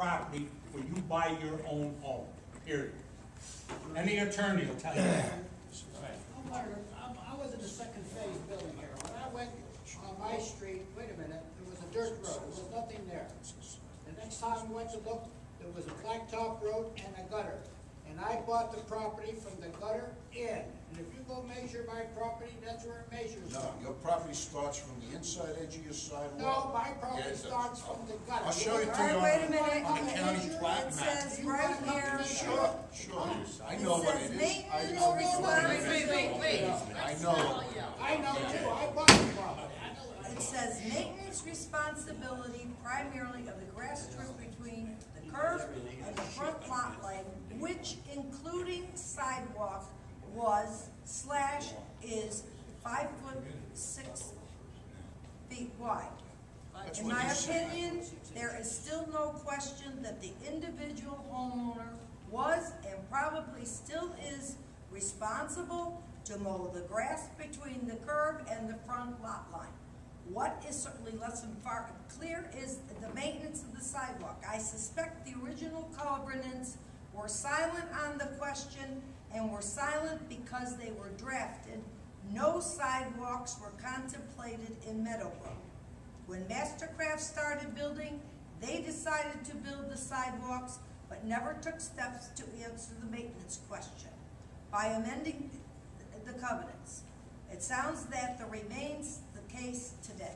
property when you buy your own home, period. Any attorney will tell you that. I was in the second phase building here. When I went on my street, wait a minute, there was a dirt road, there was nothing there. The next time we went to look, there was a blacktop road and a gutter. And I bought the property from the gutter in. And if you go measure my property, that's where it measures No, from. your property starts from the inside edge of your sidewalk. No, my property Yeah, it does. starts from the gutter. I'll show you All to right, you wait a minute. on the county plat It map. says right here. Sure, sure. I It know what says it is. maintenance I know what it responsibility. is. I know. I know too, I bought the property. I know what I It says maintenance responsibility primarily of the grass strip between the curb and the front lot line, which including sidewalk is 5'6" wide. That's In what my he said. opinion, there is still no question that the individual homeowner was and probably still is responsible to mow the grass between the curb and the front lot line. What is certainly less than far clear is the maintenance of the sidewalk. I suspect the original covenants were silent on the question and were silent because they were drafted. No sidewalks were contemplated in Meadowbrook. When Mastercraft started building, they decided to build the sidewalks, but never took steps to answer the maintenance question. By amending the covenants, it sounds that there remains the case today,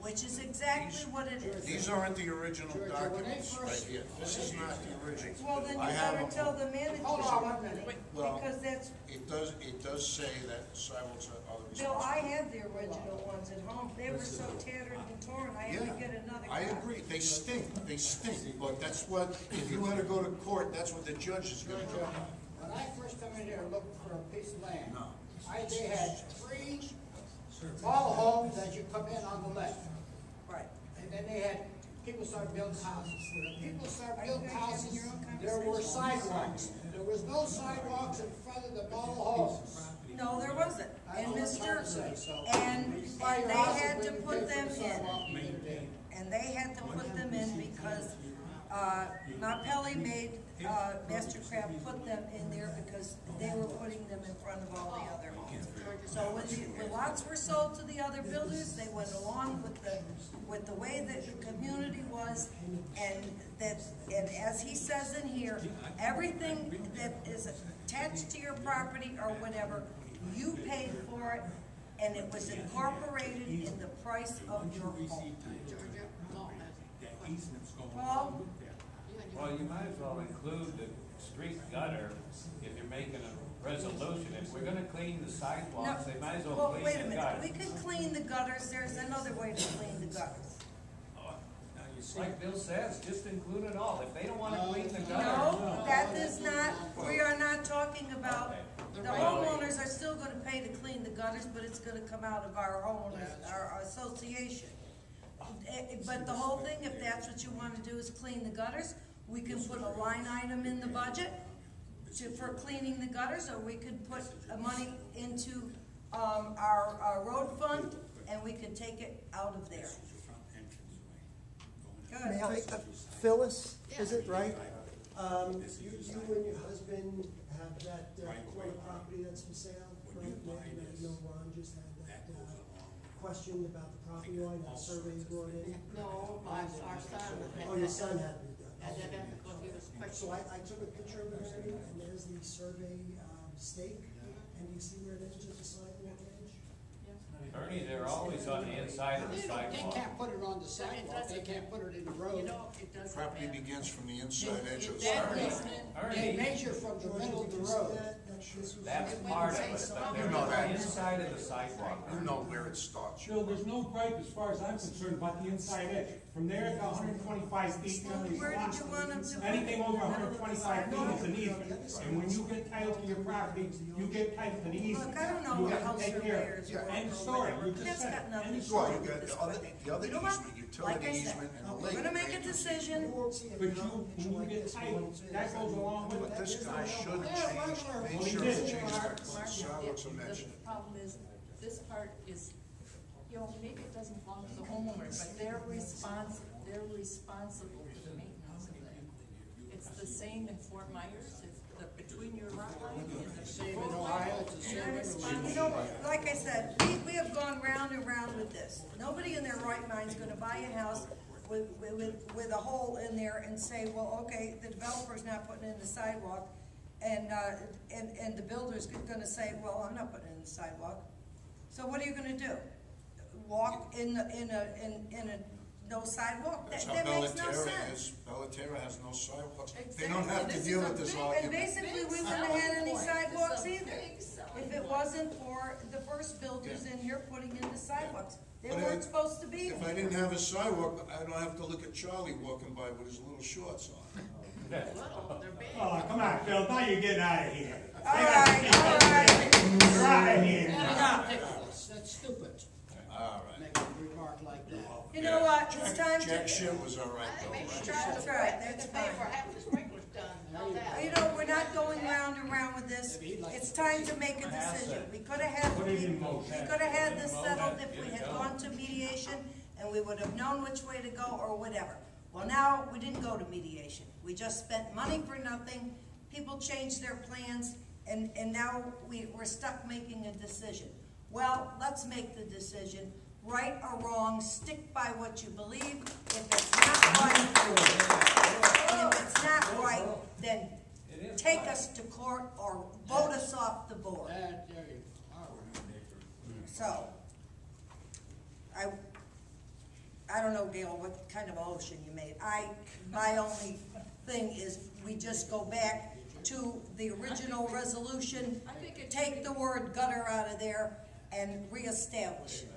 which is exactly what it is. These aren't the original Georgia, documents when they right first- here. This is not the original. Well, then you I have better them. tell the manager Hold on 1 minute. Well, because that's, It does say that sidewalks are the Bill, responsibility. I had the original ones at home. They were so tattered and torn, I had to get another I copy. agree, they stink, but that's what, if you wanna go to court, that's what the judge is gonna do. When I first come in here looking for a piece of land, they had 3 small homes as you come in on the left. Right. And then they had, people started building houses. When people started building houses, there were sidewalks. There was no sidewalks in front of the mobile homes. No, there wasn't. I And know what I'm trying Mr. to say, so. And Buy your they house had and to when you put pay for them the in. sidewalk, you get a day. And they had to put them in because, Napelli made, Mastercraft put them in there because they were putting them in front of all the other homes. So when the lots were sold to the other builders, they went along with the way that the community was, and as he says in here, everything that is attached to your property or whatever, you paid for it, and it was incorporated in the price of your home. Paul? Well, you might as well include the street gutter if you're making a resolution. If we're gonna clean the sidewalks, they might as well Wait a clean the minute, gutter. we could clean the gutters, there's another way to clean the gutters. Like Bill says, just include it all. If they don't wanna clean the gutter. No, that is not, we are not talking about, the homeowners are still gonna pay to clean the gutters, but it's gonna come out of our homeowners, our association. But the whole thing, if that's what you wanna do is clean the gutters, we can put a line item in the budget for cleaning the gutters, or we could put money into, our road fund, and we could take it out of there. Go May ahead. I, Phyllis, is it right? You and your husband have that corner property that's for sale, correct? And I know Ron just had that question about the property line, that survey brought in. No, our son. Oh, your son had it done. And then because he was So questioning. I took a picture of it already, and there's the survey stake, and you see where it is at the sidewalk edge? Ernie, they're always on the inside of the They sidewalk. can't put it on the sidewalk, they can't put it in the road. It doesn't Property matter. begins from the inside edge of the That sidewalk. basement, They measure from the middle of the road. That's part of it, but they're on the inside of the sidewalk. You know where it starts. Bill, there's no gripe as far as I'm concerned about the inside edge. From there to 125 feet, you know, these Where did lots, you want them to? anything over 125 feet is an easement. And when you get title to your property, you get title to the easement. Look, I don't know You what have to house take care of surveyors it. work End or story, whatever. you just That's said got it. nothing End to do Well, story. you with got this the other You know what? easement, Like utility I said, easement, and the we're lake. gonna make a You decision. won't see a But competition when like you get this title, one. that goes along with But it. this guy should Yeah, change, right, make Well, he sure did. to change Mark, that Mark, sidewalks are the mentioned. problem is, this part is, you know, maybe it doesn't belong to the homeowner, but they're responsible for the maintenance of that. same in Fort Myers, if the, between your lot line and the. Same in Ohio, it's the same You in know, like I said, we have gone round and round with this. Nobody in their right mind is gonna buy a house with a hole in there and say, well, okay, the developer's not putting in the sidewalk, and the builder's gonna say, well, I'm not putting in the sidewalk. So what are you gonna do? Walk in a no sidewalk? That's That how makes no Bellaterra sense. is. Bellaterra has no sidewalks. They Exactly. don't have to This deal is a with this big- And argument. basically, we Big wouldn't have had selling any point. sidewalks It's a either, big selling if it point. wasn't for the first builders in here putting in the sidewalks. They But weren't supposed to be If there. I didn't have a sidewalk, I don't have to look at Charlie walking by with his little shorts on. Little, they're big. Oh, come on, Phil, now you're getting out of here. All right. You're out of here. That's stupid, All right. make a remark like that. You know what, it's time Jack to, shit was all right though, right? That's right, that's They pay for fine. half the sprinklers done, not that. You know, we're not going round and round with this. It's time to make a decision. We could have had, Put it in motion. this settled if we had gone to mediation, and we would have known which way to go or whatever. Well, now, we didn't go to mediation. We just spent money for nothing. People changed their plans, and now we're stuck making a decision. Well, let's make the decision. Right or wrong, stick by what you believe. If it's not right, and if it's not right, then take us to court or vote us off the board. That, there you go, all right. So, I don't know, Gail, what kind of motion you made. My only thing is, we just go back to the original resolution, I think it should take be- the word gutter out of there, and reestablish it,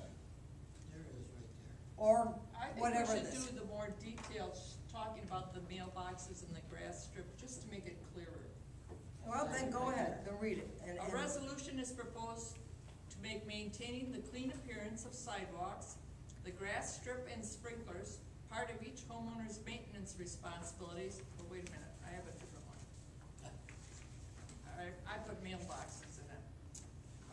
There it is right there. or I think whatever we this. should do the more detailed, talking about the mailboxes and the grass strip, just to make it clearer. Well, then go ahead, then read it. A resolution is proposed to make maintaining the clean appearance of sidewalks, the grass strip and sprinklers, part of each homeowner's maintenance responsibilities. Oh, wait a minute, I have a different one. I put mailboxes in it.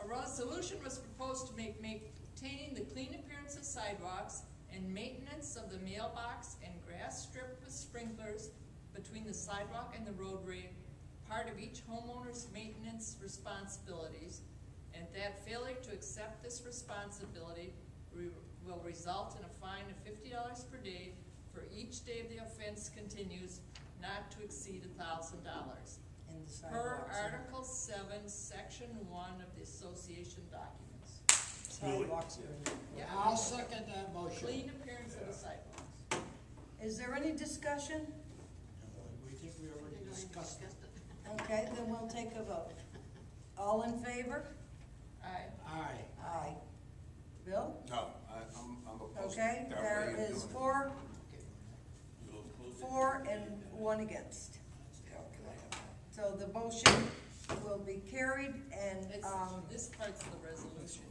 A resolution was proposed to make maintaining the clean appearance of sidewalks and maintenance of the mailbox and grass strip with sprinklers between the sidewalk and the roadway, part of each homeowner's maintenance responsibilities, and that failure to accept this responsibility will result in a fine of $50 per day for each day the offense continues, not to exceed $1,000. In the Per sidewalks. Article 7, Section 1 of the association documents. Sidewalks. Yeah. I'll second that motion. Clean appearance of the sidewalks. Is there any discussion? We think we already discussed it. Okay, then we'll take a vote. All in favor? Aye. Aye. Aye. Bill? No, I'm opposed. to Okay, that there way of is doing it. four and one against. So the motion will be carried, and, It's, this part's the resolution.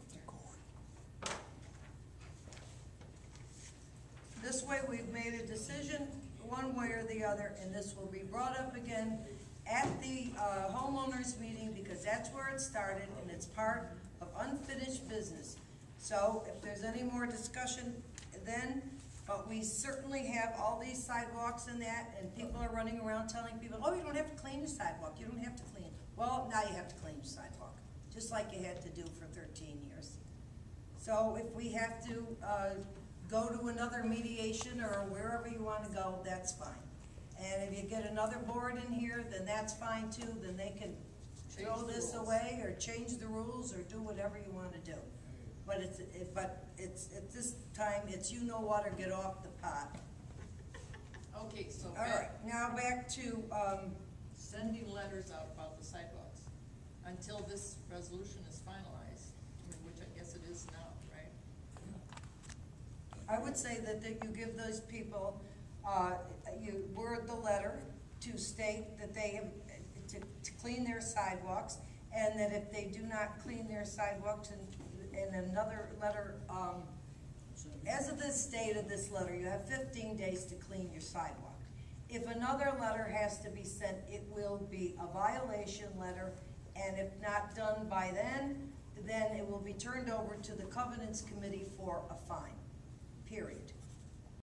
this way we've made a decision, one way or the other, and this will be brought up again at the homeowners meeting, because that's where it started, and it's part of unfinished business. So if there's any more discussion, then, but we certainly have all these sidewalks and that, and people are running around telling people, oh, you don't have to clean your sidewalk, you don't have to clean. Well, now you have to clean your sidewalk, just like you had to do for 13 years. So if we have to go to another mediation or wherever you want to go, that's fine. And if you get another board in here, then that's fine too, then they can throw this away or change the rules or do whatever you want to do. But it's at this time, it's you know what, or get off the pot. Okay, so All right, now back to, sending letters out about the sidewalks until this resolution is finalized, which I guess it is now, right? I would say that you give those people, you word the letter to state that they have, to clean their sidewalks, and that if they do not clean their sidewalks, and another letter, as of this date of this letter, you have 15 days to clean your sidewalk. If another letter has to be sent, it will be a violation letter, and if not done by then it will be turned over to the Covenants Committee for a fine, period.